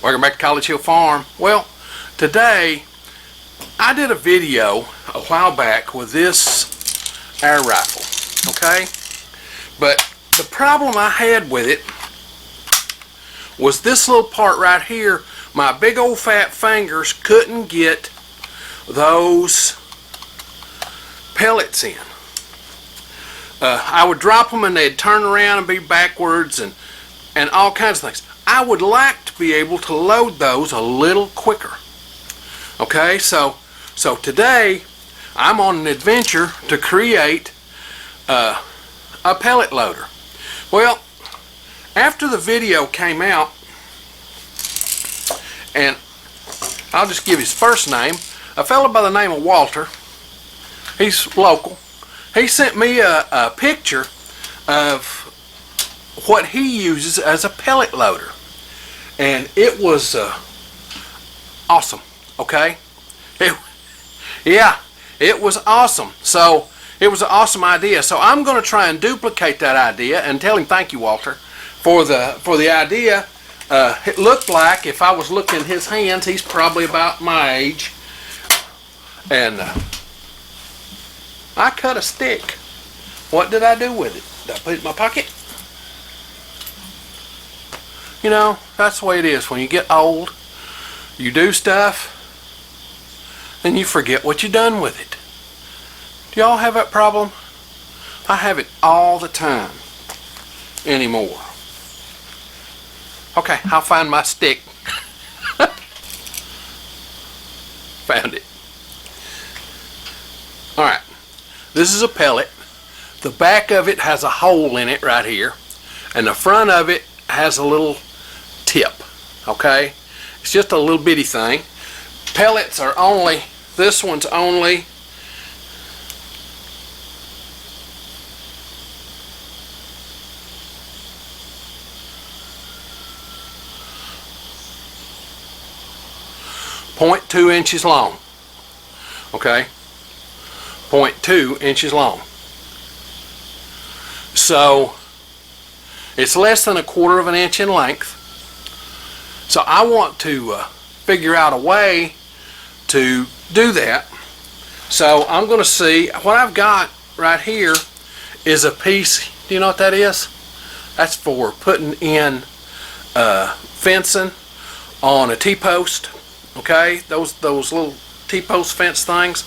Welcome back to College Hill Farm. Well, today I did a video a while back with this air rifle, okay? But the problem I had with it was this little part right here. My big old fat fingers couldn't get those pellets in. I would drop them and they'd turn around and be backwards and all kinds of things. I would like to be able to load those a little quicker. Okay, so today I'm on an adventure to create a pellet loader. Well, after the video came out, and I'll just give his first name, a fellow by the name of Walter, he's local, he sent me a picture of what he uses as a pellet loader, and it was awesome. Okay, it was awesome. So it was an awesome idea. So I'm going to try and duplicate that idea and tell him thank you, Walter, for the idea. It looked like, if I was looking at his hands, he's probably about my age, and I cut a stick. What did I do with it? Did I put it in my pocket? You know, that's the way it is. When you get old, you do stuff, and you forget what you done with it. Do y'all have that problem? I have it all the time anymore. Okay, I'll find my stick. Found it. Alright, this is a pellet. The back of it has a hole in it right here, and the front of it has a little tip. Okay, it's just a little bitty thing. Pellets are only, this one's only .2 inches long. Okay, 0.2 inches long. So it's less than 1/4 of an inch in length. So I want to figure out a way to do that. So I'm going to see what I've got right here is a piece. Do you know what that is? That's for putting in fencing on a T-post. Okay, those little T-post fence things.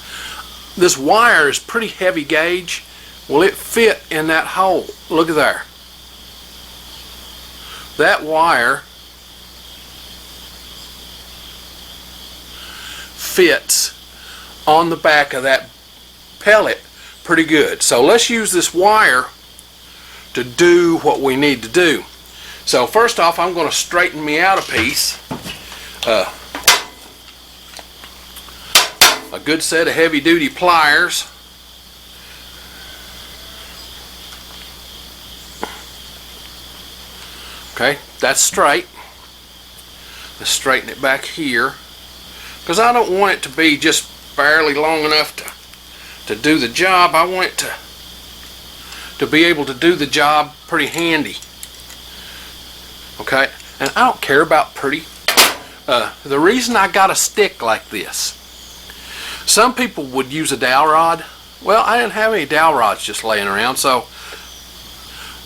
This wire is pretty heavy gauge. Will it fit in that hole? Look at there. That wire fits on the back of that pellet pretty good. So let's use this wire to do what we need to do. So first off, I'm going to straighten me out a piece. A good set of heavy-duty pliers. Okay, that's straight. Let's straighten it back here, because I don't want it to be just barely long enough to do the job. I want it to be able to do the job pretty handy. Okay, and I don't care about pretty. The reason I got a stick like this, some people would use a dowel rod. Well, I didn't have any dowel rods just laying around, so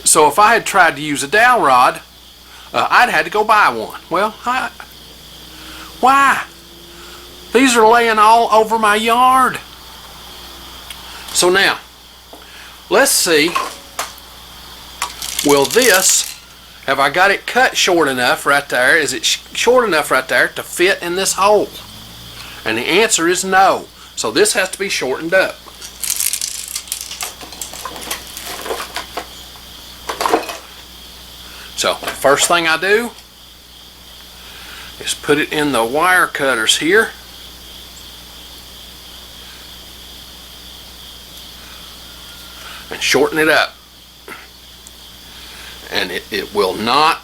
if I had tried to use a dowel rod, I'd had to go buy one. Well, why? These are laying all over my yard. So now, let's see, will this, have I got it cut short enough right there? Is it short enough right there to fit in this hole? And the answer is no. So this has to be shortened up. So first thing I do is put it in the wire cutters here. And shorten it up. And it will not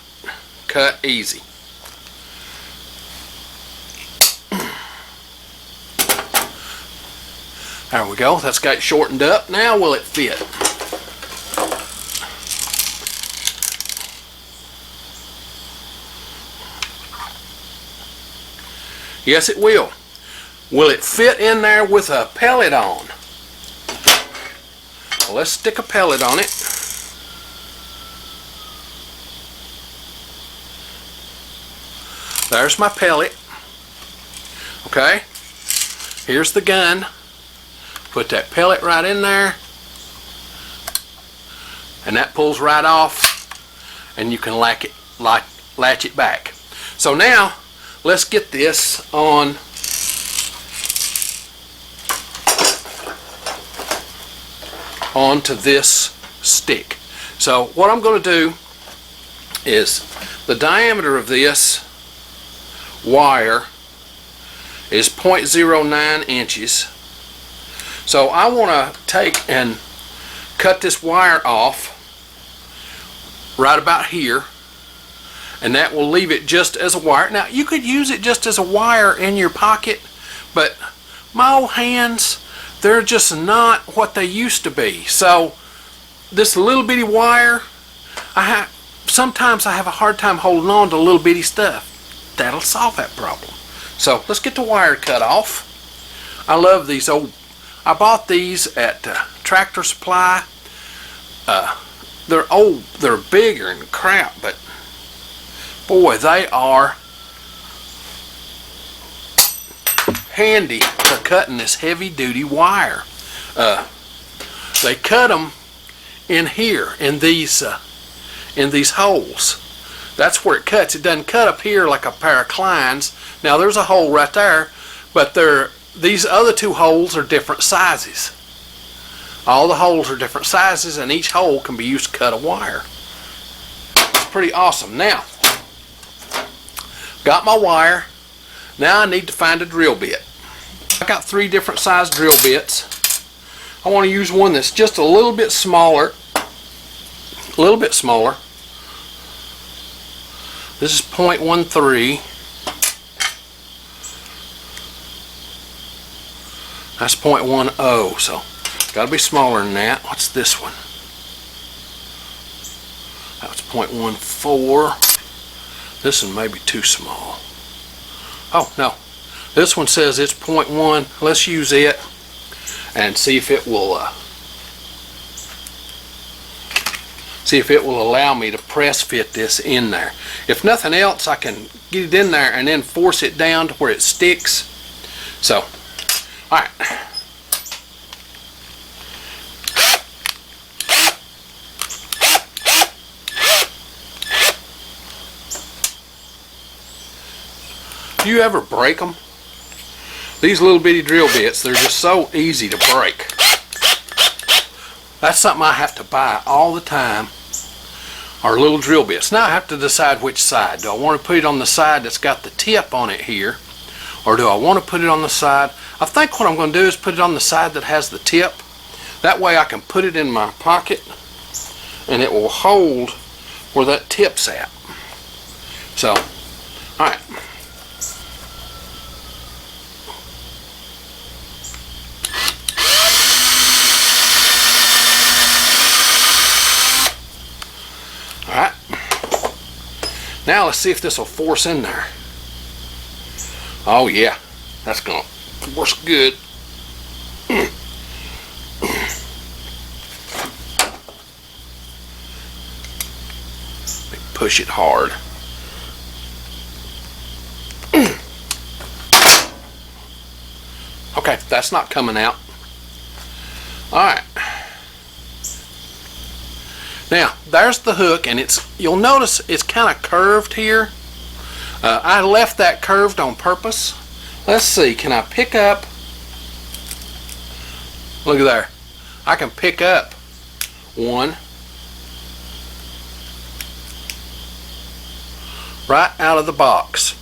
cut easy. There we go. That's got it shortened up. Now will it fit? Yes, it will. Will it fit in there with a pellet on? Well, let's stick a pellet on it. There's my pellet. Okay. Here's the gun. Put that pellet right in there. And that pulls right off. And you can latch it back. So now, let's get this on onto this stick. So what I'm going to do is the diameter of this wire is 0.09 inches. So I want to take and cut this wire off right about here, and that will leave it just as a wire. Now you could use it just as a wire in your pocket, but my old hands, they're just not what they used to be. So this little bitty wire, sometimes I have a hard time holding on to little bitty stuff. That'll solve that problem. So let's get the wire cut off. I love these old, I bought these at Tractor Supply. They're old, they're bigger and crap, but boy, they are handy for cutting this heavy duty wire. They cut them in here in these holes. That's where it cuts. It doesn't cut up here like a pair of Kleins. Now there's a hole right there, but these other two holes are different sizes. All the holes are different sizes, and each hole can be used to cut a wire. It's pretty awesome. Now, got my wire. Now I need to find a drill bit. I got 3 different size drill bits. I want to use one that's just a little bit smaller. A little bit smaller. This is 0.13. That's 0.10, so got to be smaller than that. What's this one? That was 0.14. This one may be too small. Oh, no. This one says it's 0.1. Let's use it and see if it will allow me to press fit this in there. If nothing else, I can get it in there and then force it down to where it sticks. So, alright. Do you ever break them? These little bitty drill bits, they're just so easy to break. That's something I have to buy all the time, are little drill bits. Now I have to decide which side. Do I want to put it on the side that's got the tip on it here, or do I want to put it on the side? I think what I'm going to do is put it on the side that has the tip. That way I can put it in my pocket and it will hold where that tip's at. So, alright. Alright, now let's see if this will force in there. Oh yeah, that's going to force good. Push it hard. Okay, that's not coming out. Alright. Now, there's the hook, and you'll notice it's kind of curved here. I left that curved on purpose. Let's see, can I pick up? Look at there. I can pick up one right out of the box.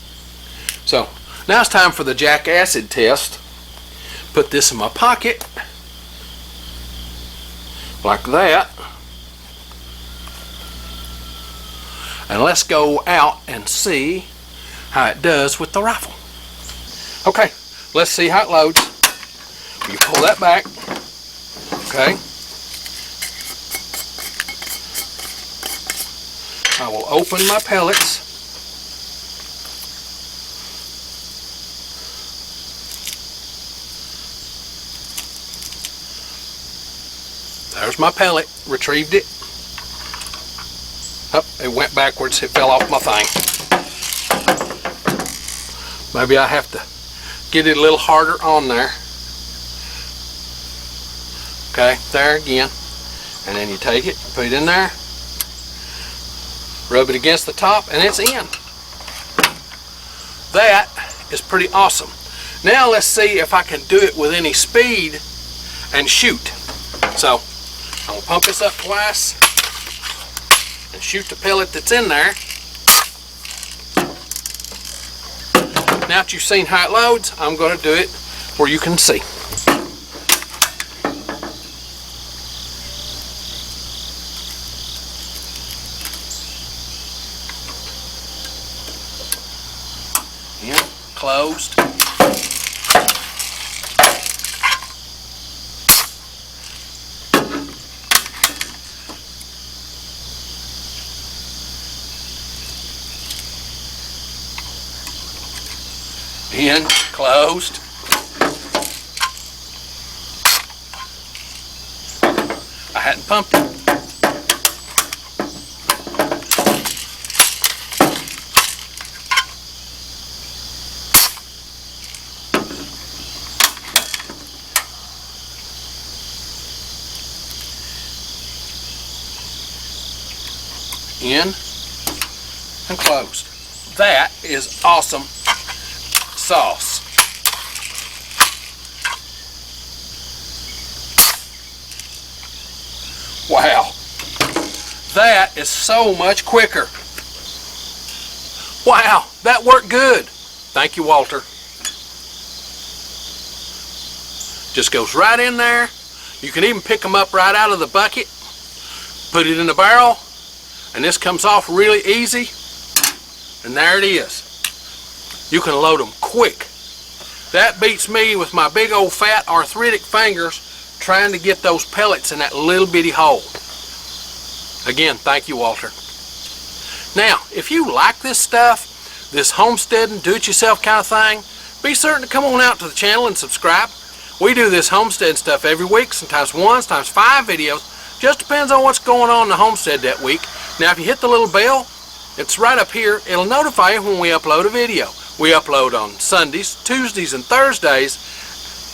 So, now it's time for the jack acid test. Put this in my pocket, like that. And let's go out and see how it does with the rifle. Okay, let's see how it loads. You pull that back. Okay. I will open my pellets. There's my pellet. Retrieved it. Oh, it went backwards. It fell off my thing. Maybe I have to get it a little harder on there. Okay, there again. And then you take it, put it in there, rub it against the top, and it's in. That is pretty awesome. Now let's see if I can do it with any speed and shoot. So I'm gonna pump this up twice and shoot the pellet that's in there. Now that you've seen how it loads, I'm gonna do it where you can see. In, closed. In, closed. I hadn't pumped it. In and closed. That is awesome sauce. Wow, that is so much quicker. Wow, that worked good. Thank you, Walter. Just goes right in there. You can even pick them up right out of the bucket, put it in the barrel, and this comes off really easy. And there it is. You can load them quick. That beats me with my big old fat arthritic fingers trying to get those pellets in that little bitty hole. Again, thank you, Walter. Now, if you like this stuff, this homesteading, do-it-yourself kind of thing, be certain to come on out to the channel and subscribe. We do this homestead stuff every week, sometimes 1, sometimes 5 videos. Just depends on what's going on in the homestead that week. Now, if you hit the little bell, it's right up here. It'll notify you when we upload a video. We upload on Sundays, Tuesdays, and Thursdays,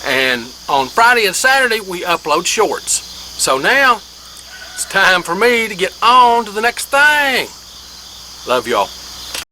and on Friday and Saturday we upload shorts. So now it's time for me to get on to the next thing. Love y'all.